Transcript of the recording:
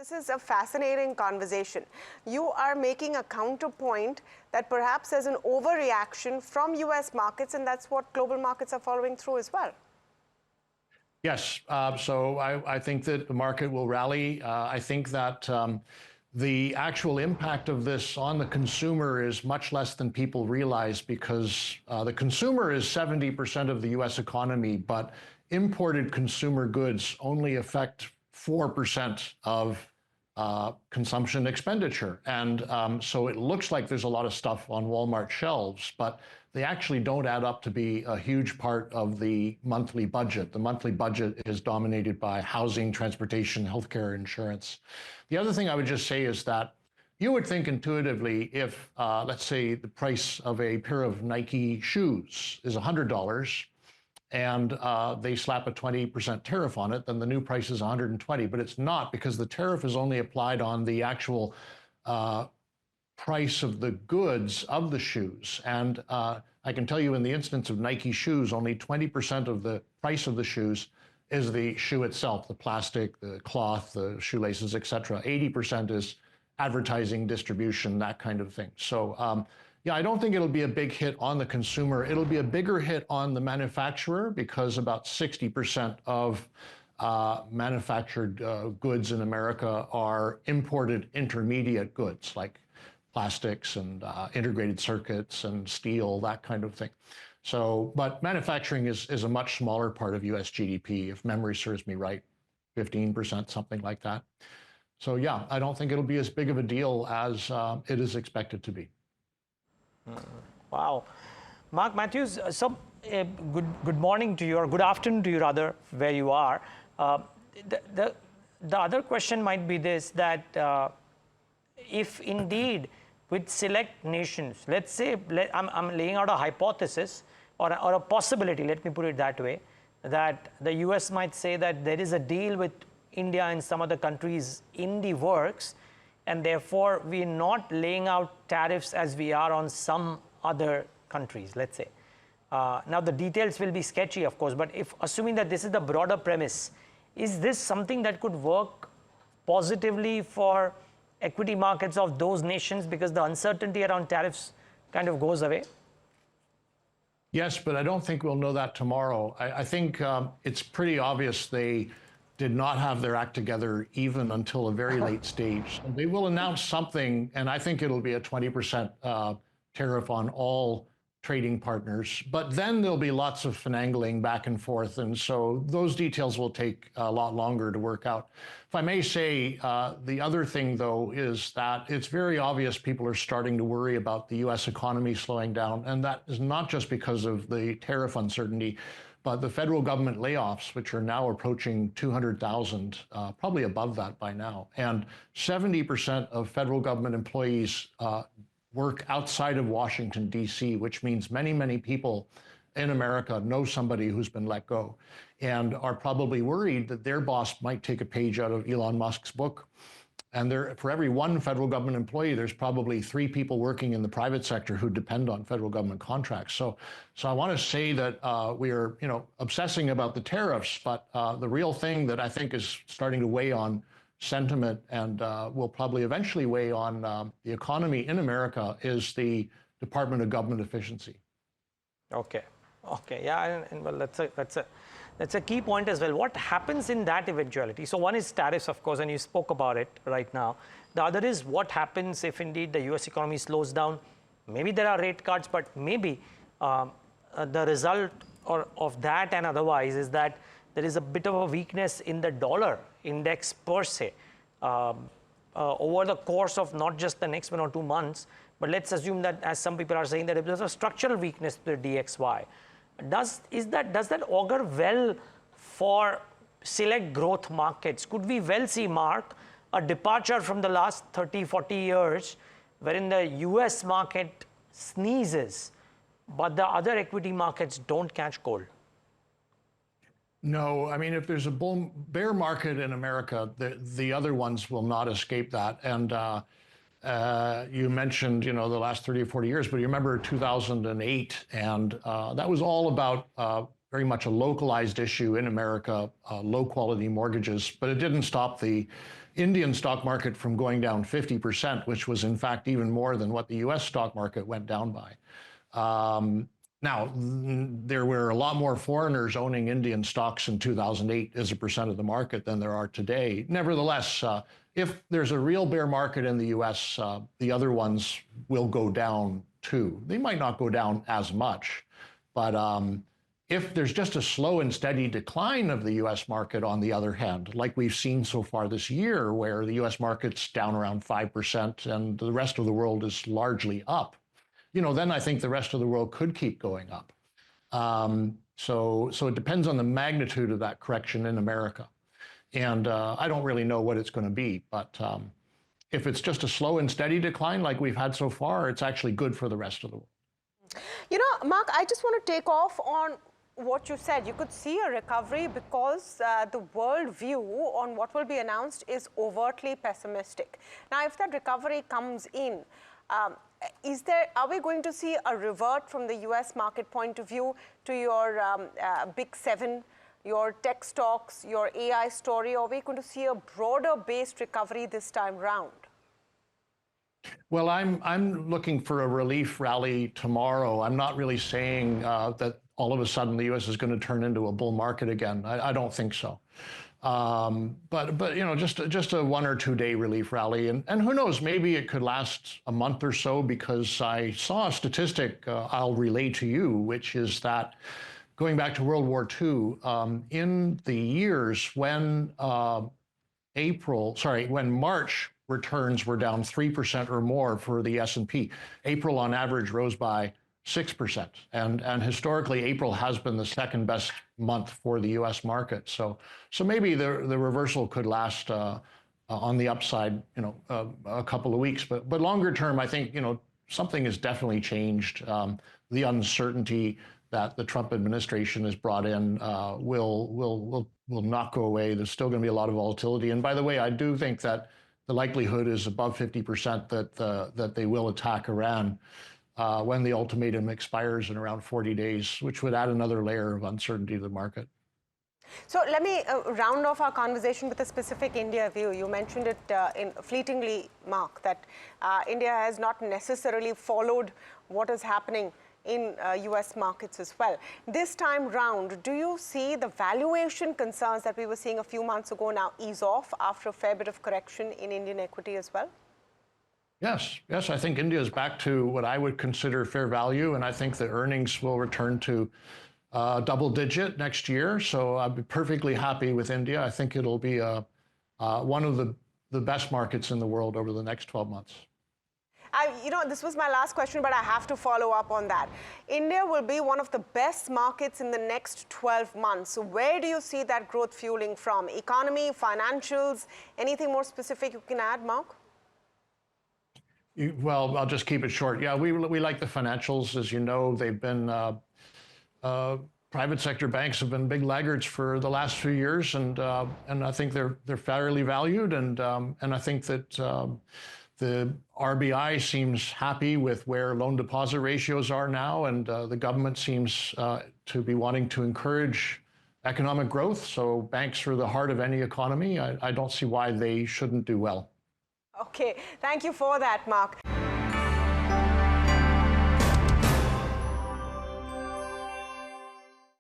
This is a fascinating conversation. You are making a counterpoint that perhaps there's an overreaction from US markets, and that's what global markets are following through as well. Yes, so I think that the market will rally. I think that the actual impact of this on the consumer is much less than people realize, because the consumer is 70% of the US economy, but imported consumer goods only affect 4% of consumption expenditure. And so it looks like there's a lot of stuff on Walmart shelves, but they actually don't add up to be a huge part of the monthly budget. The monthly budget is dominated by housing, transportation, healthcare, insurance. The other thing I would just say is that you would think intuitively, if, let's say, the price of a pair of Nike shoes is $100, and they slap a 20% tariff on it, then the new price is 120. But it's not, because the tariff is only applied on the actual price of the goods of the shoes. And I can tell you, in the instance of Nike shoes, only 20% of the price of the shoes is the shoe itself, the plastic, the cloth, the shoelaces, etc. 80% is advertising, distribution, that kind of thing. So yeah, I don't think it'll be a big hit on the consumer. It'll be a bigger hit on the manufacturer, because about 60% of manufactured goods in America are imported intermediate goods, like plastics and integrated circuits and steel, that kind of thing. So, but manufacturing is a much smaller part of US GDP, if memory serves me right, 15%, something like that. So yeah, I don't think it'll be as big of a deal as it is expected to be. Wow. Mark Matthews, good morning to you, or good afternoon to you rather, where you are. The other question might be this, that if indeed with select nations, let's say, I'm laying out a hypothesis or a possibility, let me put it that way, that the US might say that there is a deal with India and some other countries in the works, and therefore we're not laying out tariffs as we are on some other countries, let's say. Now the details will be sketchy, of course, but if assuming that this is the broader premise, is this something that could work positively for equity markets of those nations, because the uncertainty around tariffs kind of goes away? Yes, but I don't think we'll know that tomorrow. I think it's pretty obvious they did not have their act together even until a very late stage. So they will announce something, and I think it'll be a 20% tariff on all trading partners. But then there'll be lots of finagling back and forth, and so those details will take a lot longer to work out. If I may say, the other thing, though, is that it's very obvious people are starting to worry about the US economy slowing down, and that is not just because of the tariff uncertainty, but the federal government layoffs, which are now approaching 200,000, probably above that by now. And 70% of federal government employees work outside of Washington, D.C., which means many, many people in America know somebody who's been let go and are probably worried that their boss might take a page out of Elon Musk's book. And for every one federal government employee, there's probably 3 people working in the private sector who depend on federal government contracts. So I want to say that we are, obsessing about the tariffs, but the real thing that I think is starting to weigh on sentiment and will probably eventually weigh on the economy in America is the Department of Government Efficiency. Okay, yeah, and well, that's a key point as well. What happens in that eventuality? So one is tariffs, of course, and you spoke about it right now. The other is what happens if indeed the US economy slows down. Maybe there are rate cuts, but maybe the result of that and otherwise is that there is a bit of a weakness in the dollar index per se over the course of not just the next 1 or 2 months, but let's assume that, as some people are saying, that if there's a structural weakness to the DXY. Does that augur well for select growth markets? Could we well see, Mark, a departure from the last 30, 40 years wherein the US market sneezes, but the other equity markets don't catch cold? No, I mean, if there's a bear market in America, the other ones will not escape that. And you mentioned, the last 30 or 40 years, but you remember 2008, and that was all about very much a localized issue in America, low quality mortgages, but it didn't stop the Indian stock market from going down 50%, which was in fact even more than what the US stock market went down by. Now, there were a lot more foreigners owning Indian stocks in 2008 as a percent of the market than there are today. Nevertheless, if there's a real bear market in the US, the other ones will go down too. They might not go down as much, but if there's just a slow and steady decline of the US market, on the other hand, like we've seen so far this year, where the US market's down around 5% and the rest of the world is largely up, then I think the rest of the world could keep going up. So it depends on the magnitude of that correction in America. And I don't really know what it's going to be, but if it's just a slow and steady decline like we've had so far, it's actually good for the rest of the world. Mark, I just want to take off on what you said. You could see a recovery because the world view on what will be announced is overtly pessimistic. Now, if that recovery comes in, are we going to see a revert from the US market point of view to your big seven, your tech stocks, your AI story, or are we going to see a broader based recovery this time round? Well, I'm looking for a relief rally tomorrow. I'm not really saying that all of a sudden the US is going to turn into a bull market again. I don't think so. But just a 1 or 2 day relief rally, and who knows, maybe it could last a month or so, because I saw a statistic I'll relay to you, which is that going back to World War II, in the years when when March returns were down 3% or more for the S&P, April on average rose by 6%. And historically, April has been the second best month for the US market. So maybe the reversal could last on the upside, a couple of weeks. But longer term, I think, something has definitely changed. The uncertainty that the Trump administration has brought in will not go away. There's still going to be a lot of volatility. And by the way, I do think that the likelihood is above 50% that they will attack Iran when the ultimatum expires in around 40 days, which would add another layer of uncertainty to the market. So let me round off our conversation with a specific India view. You mentioned it fleetingly, Mark, that India has not necessarily followed what is happening in US markets as well. This time round, do you see the valuation concerns that we were seeing a few months ago now ease off after a fair bit of correction in Indian equity as well? Yes, I think India is back to what I would consider fair value, and I think the earnings will return to double digit next year. So I'd be perfectly happy with India. I think it'll be one of the best markets in the world over the next 12 months. This was my last question, but I have to follow up on that. India will be one of the best markets in the next 12 months. So where do you see that growth fueling from? Economy, financials, anything more specific you can add, Mark? Well, I'll just keep it short. Yeah, we like the financials. As you know, they've been private sector banks have been big laggards for the last few years, and I think they're fairly valued, and I think that the RBI seems happy with where loan deposit ratios are now, and the government seems to be wanting to encourage economic growth. So banks are the heart of any economy. I don't see why they shouldn't do well. Okay, thank you for that, Mark.